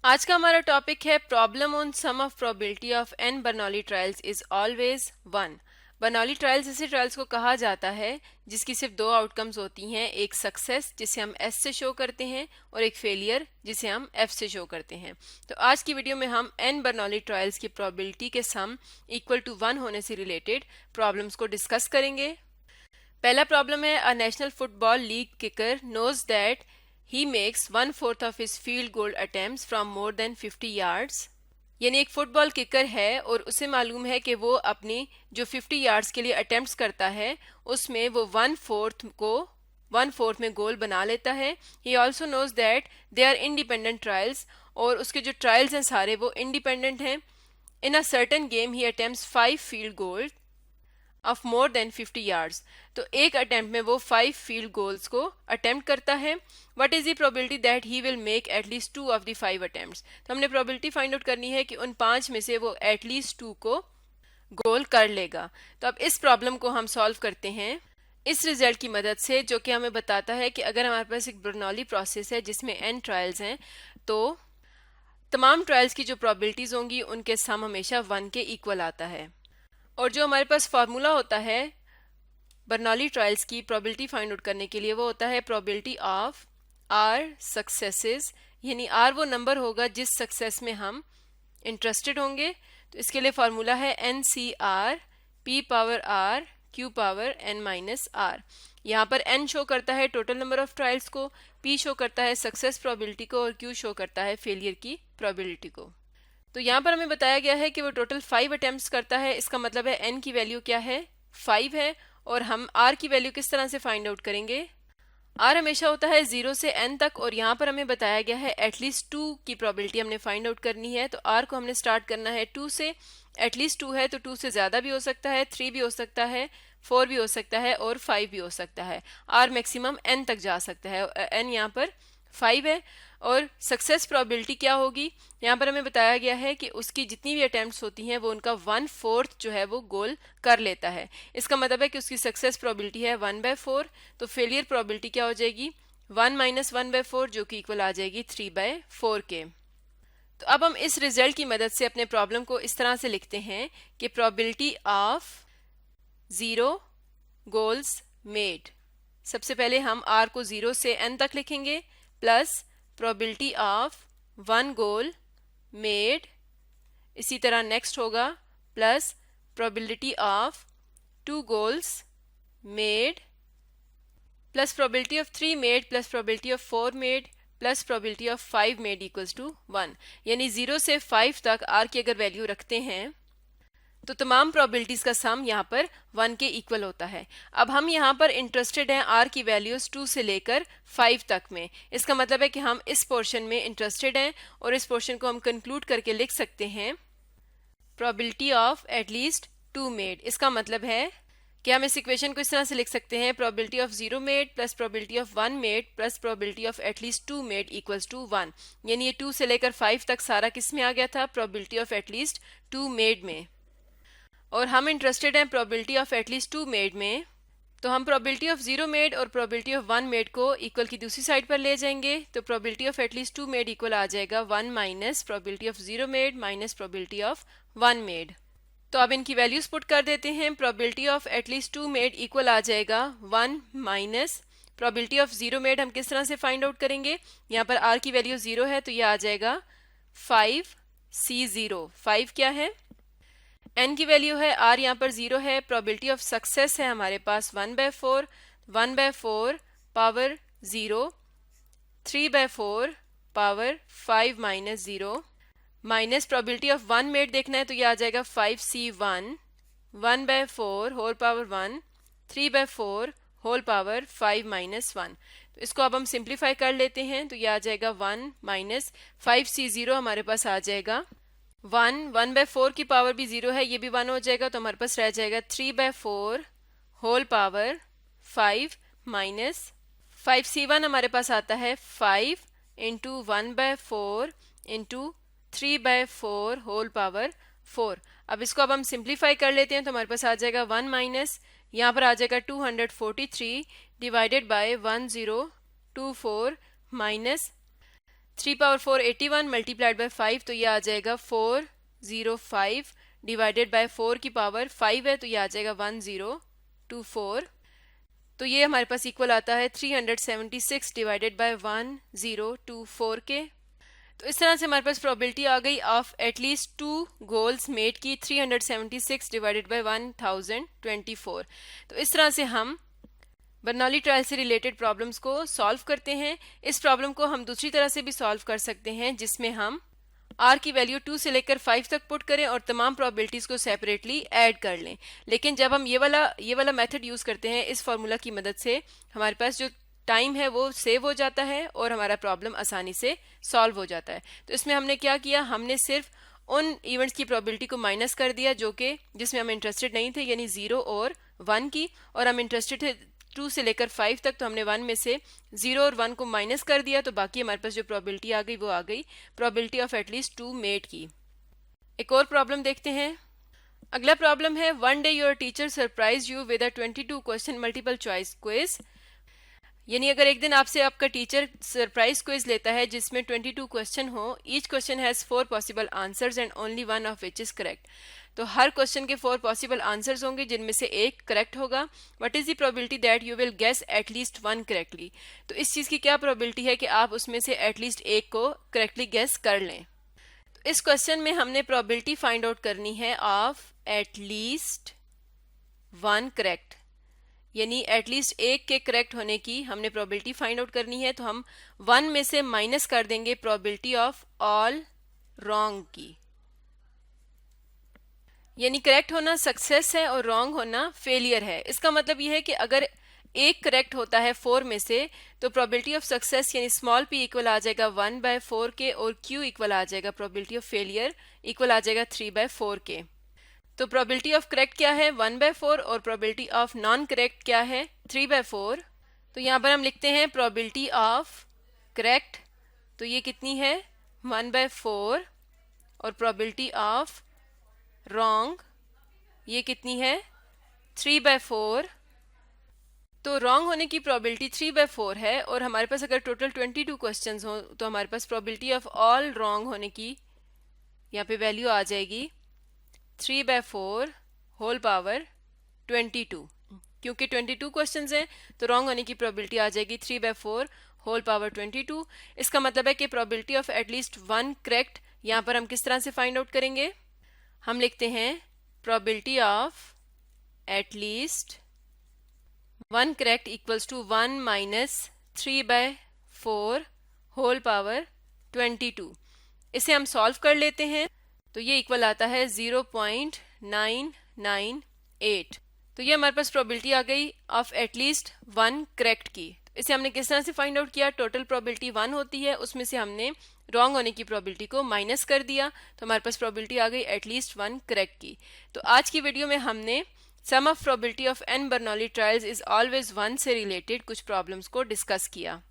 आज का हमारा टॉपिक है problem on sum of probability of an Bernoulli trials is always 1। Bernoulli trials ऐसे ट्रायल्स को कहा जाता है जिसकी सिर्फ दो आउटकम्स होती हैं, एक सक्सेस जिसे हम एस से शो करते हैं और एक फेलियर जिसे हम एफ से शो करते हैं। तो आज की वीडियो में हम एन बर्नौली ट्रायल्स की प्रोबेबिलिटी के सम इक्वल टू 1 होने से रिलेटेड प्रॉब्लम्स को डिस्कस करेंगे। पहला प्रॉब्लम है, a national football league kicker knows that he makes 1/4 of his field goal attempts from more than 50 yards। यानी एक फुटबॉल किकर है और उसे मालूम है कि वो अपनी जो 50 यार्ड्स के लिए अटेम्प्ट्स करता है उसमें वो 1/4 में गोल बना लेता है। he also knows that they are independent trials और उसके जो ट्रायल्स हैं सारे वो इंडिपेंडेंट हैं। in a certain game he attempts 5 field goals of more than 50 yards. तो एक अटेम्प्ट में वो 5 फील्ड गोल्स को अटेम्प्ट करता है। What is the probability that he will make at least 2 of the 5 attempts. तो हमने प्रोबेबिलिटी फाइंड आउट करनी है कि उन 5 में से वो एटलीस्ट 2 को गोल कर लेगा। तो अब इस प्रॉब्लम को हम सॉल्व करते हैं इस रिजल्ट की मदद से, जो कि हमें बताता है कि अगर हमारे पास एक बर्नौली प्रोसेस है जिसमें n ट्रायल्स हैं तो तमाम ट्रायल्स की जो प्रोबेबिलिटीज होंगी उनके सम हमेशा 1 के इक्वल आता है। और जो हमारे पास फार्मूला होता है बर्नौली ट्रायल्स की प्रोबेबिलिटी फाइंड आउट करने के लिए वो होता है प्रोबेबिलिटी ऑफ आर सक्सेसेस, यानी आर वो नंबर होगा जिस सक्सेस में हम इंटरेस्टेड होंगे। तो इसके लिए फार्मूला है n c r p power r q power n minus r. यहाँ पर एन शो करता है टोटल नंबर ऑफ ट्रायल्स को, पी शो करता है सक्सेस प्रोबेबिलिटी को और क्यू शो करता है फेलियर की प्रोबेबिलिटी को। तो यहाँ पर हमें बताया गया है कि वो टोटल 5 अटेम्प्ट्स करता है। इसका मतलब है n की वैल्यू क्या है, 5 है। और हम r की वैल्यू किस तरह से फाइंड आउट करेंगे, r हमेशा होता है 0 से n तक और यहाँ पर हमें बताया गया है एटलीस्ट 2 की प्रोबेबिलिटी हमने फाइंड आउट करनी है। तो r को हमने स्टार्ट करना है 2 से, एटलीस्ट 2 है तो 2 से ज़्यादा भी हो सकता है, 3 भी हो सकता है, 4 भी हो सकता है और 5 भी हो सकता है। r मैक्सिमम n तक जा सकता है, n यहाँ पर 5 है। और सक्सेस प्रोबेबिलिटी क्या होगी, यहाँ पर हमें बताया गया है कि उसकी जितनी भी अटेम्प्ट्स होती हैं वो उनका 1/4 जो है वो गोल कर लेता है। इसका मतलब है कि उसकी सक्सेस प्रोबेबिलिटी है 1/4। तो फेलियर प्रोबेबिलिटी क्या हो जाएगी, 1 - 1/4 जो कि इक्वल आ जाएगी 3/4 के। तो अब हम इस रिजल्ट की मदद से अपने प्रॉब्लम को इस तरह से लिखते हैं कि प्रोबेबिलिटी ऑफ 0 गोल्स मेड, सबसे पहले हम r को 0 से n तक लिखेंगे, plus probability of 1 goal made, इसी तरह नेक्स्ट होगा plus probability of 2 goals made, plus probability of 3 made, plus probability of 4 made, plus probability of 5 made equals to 1। यानी 0 से 5 तक r की अगर वैल्यू रखते हैं तो तमाम प्रोबेबिलिटीज का सम यहाँ पर 1 के इक्वल होता है। अब हम यहाँ पर इंटरेस्टेड हैं r की वैल्यूज 2 से लेकर 5 तक में। इसका मतलब है कि हम इस पोर्शन में इंटरेस्टेड हैं और इस पोर्शन को हम कंक्लूड करके लिख सकते हैं प्रोबेबिलिटी ऑफ एटलीस्ट 2 मेड। इसका मतलब है कि हम इस इक्वेशन को इस तरह से लिख सकते हैं probability of 0 made plus probability of 1 made plus probability of at least 2 made equals to 1। यानी ये 2 से लेकर 5 तक सारा किस में आ गया था, प्रोबेबिलिटी ऑफ एटलीस्ट 2 मेड में। और हम इंटरेस्टेड हैं प्रोबेबिलिटी ऑफ एटलीस्ट 2 मेड में, तो हम प्रोबेबिलिटी ऑफ 0 मेड और प्रोबेबिलिटी ऑफ 1 मेड को इक्वल की दूसरी साइड पर ले जाएंगे। तो probability of at least 2 made equal आ जाएगा 1 minus probability of 0 made minus probability of 1 made. तो अब इनकी वैल्यूज पुट कर देते हैं। Probability of at least 2 made equal आ जाएगा 1 माइनस प्रोबेबिलिटी ऑफ 0 मेड। हम किस तरह से फाइंड आउट करेंगे, यहाँ पर r की वैल्यू 0 है तो यह आ जाएगा 5c0। 5 क्या है, n की वैल्यू है, r यहाँ पर 0 है, प्रोबेबिलिटी ऑफ सक्सेस है हमारे पास 1/4, 1/4 power 0, 3/4 power 5 minus 0 minus probability of 1 made देखना है तो ये आ जाएगा 5c1, 1/4 whole power 1, 3/4 whole power 5 minus 1। तो इसको अब हम सिंप्लीफाई कर लेते हैं तो ये आ जाएगा 1 माइनस 5c0 हमारे पास आ जाएगा 1, 1/4 की पावर भी 0 है, ये भी 1 हो जाएगा तो हमारे पास रह जाएगा 3/4 होल पावर 5 माइनस 5c1 हमारे पास आता है 5 इंटू 1/4 इंटू 3/4 होल पावर 4। अब इसको अब हम सिंप्लीफाई कर लेते हैं तो हमारे पास आ जाएगा 1 माइनस, यहाँ पर आ जाएगा 243 divided by 1024 minus 3 power 4 81 multiplied by 5 तो ये आ जाएगा 405 डिवाइडेड बाय 4 की पावर 5 है तो ये आ जाएगा 1024। तो ये हमारे पास इक्वल आता है 376 डिवाइडेड बाय 1024 के। तो इस तरह से हमारे पास प्रोबेबिलिटी आ गई ऑफ एटलीस्ट 2 गोल्स मेड की 376 डिवाइडेड बाय 1024। तो इस तरह से हम बर्नौली ट्रायल से रिलेटेड प्रॉब्लम्स को सॉल्व करते हैं। इस प्रॉब्लम को हम दूसरी तरह से भी सॉल्व कर सकते हैं जिसमें हम आर की वैल्यू 2 से लेकर 5 तक पुट करें और तमाम प्रोबेबिलिटीज को सेपरेटली ऐड कर लें। लेकिन जब हम ये वाला मेथड यूज करते हैं इस फॉर्मूला की मदद से हमारे पास जो टाइम है वो सेव हो जाता है और हमारा प्रॉब्लम आसानी से सॉल्व हो जाता है। तो इसमें हमने क्या किया, हमने सिर्फ उन इवेंट्स की प्रोबेबिलिटी को माइनस कर दिया जो कि जिसमें हम इंटरेस्टेड नहीं थे, यानी 0 और 1 की, और हम इंटरेस्टेड थे 2 से लेकर 5 तक, तो हमने 1 में से 0 और 1 को माइनस कर दिया। तो बाकी हमारे पास जो प्रोबेबिलिटी आ गई वो आ गई प्रोबेबिलिटी ऑफ एटलीस्ट 2 मेड की। एक और प्रॉब्लम देखते हैं। अगला प्रॉब्लम है, one day your teacher surprise you with a 22 question multiple choice quiz. यानी अगर एक दिन आपसे आपका टीचर सरप्राइज क्विज लेता है जिसमें 22 क्वेश्चन हो, each question has 4 possible answers and only 1 of which is correct. तो हर क्वेश्चन के 4 पॉसिबल आंसर्स होंगे जिनमें से एक करेक्ट होगा। What is the probability that you will guess at least 1 correctly. तो इस चीज की क्या प्रोबेबिलिटी है कि आप उसमें से एटलीस्ट एक को करेक्टली गेस कर लें। तो इस क्वेश्चन में हमने प्रोबेबिलिटी फाइंड आउट करनी है ऑफ एटलीस्ट 1 करेक्ट, यानी एटलीस्ट एक के करेक्ट होने की हमने प्रोबेबिलिटी फाइंड आउट करनी है। तो हम 1 में से माइनस कर देंगे प्रोबेबिलिटी ऑफ ऑल रॉन्ग की, यानी करेक्ट होना सक्सेस है और रॉन्ग होना फेलियर है। इसका मतलब यह है कि अगर एक करेक्ट होता है 4 में से तो प्रोबेबिलिटी ऑफ सक्सेस यानी स्मॉल p इक्वल आ जाएगा 1/4 के, और q इक्वल आ जाएगा प्रोबेबिलिटी ऑफ फेलियर इक्वल आ जाएगा 3/4 के। तो प्रोबेबिलिटी ऑफ करेक्ट क्या है 1/4 और प्रोबेबिलिटी ऑफ नॉन करेक्ट क्या है 3/4। तो यहाँ पर हम लिखते हैं प्रोबेबिलिटी ऑफ करेक्ट, तो ये कितनी है 1/4, और प्रोबेबिलिटी ऑफ रॉन्ग ये कितनी है 3/4। तो रॉन्ग होने की प्रोबेबिलिटी 3/4 है, और हमारे पास अगर टोटल 22 क्वेश्चंस हो तो हमारे पास प्रोबेबिलिटी ऑफ ऑल रॉन्ग होने की यहाँ पे वैल्यू आ जाएगी 3/4 होल पावर 22। क्योंकि 22 क्वेश्चंस हैं तो रॉन्ग होने की प्रोबेबिलिटी आ जाएगी 3/4 होल पावर 22। इसका मतलब है कि प्रोबेबिलिटी ऑफ एटलीस्ट 1 करेक्ट यहाँ पर हम किस तरह से फाइंड आउट करेंगे, हम लिखते हैं probability of at least 1 correct equals to 1 minus 3/4 whole power 22। इसे हम सॉल्व कर लेते हैं तो ये इक्वल आता है 0.998। तो ये हमारे पास प्रोबेबिलिटी आ गई ऑफ एटलीस्ट 1 करेक्ट की। इसे हमने किस तरह से फाइंड आउट किया, टोटल प्रोबेबिलिटी 1 होती है, उसमें से हमने रॉन्ग होने की प्रोबेबिलिटी को माइनस कर दिया, तो हमारे पास प्रोबेबिलिटी आ गई एटलीस्ट 1 करेक्ट की। तो आज की वीडियो में हमने sum of probability of n Bernoulli trials is always 1 से रिलेटेड कुछ प्रॉब्लम्स को डिस्कस किया।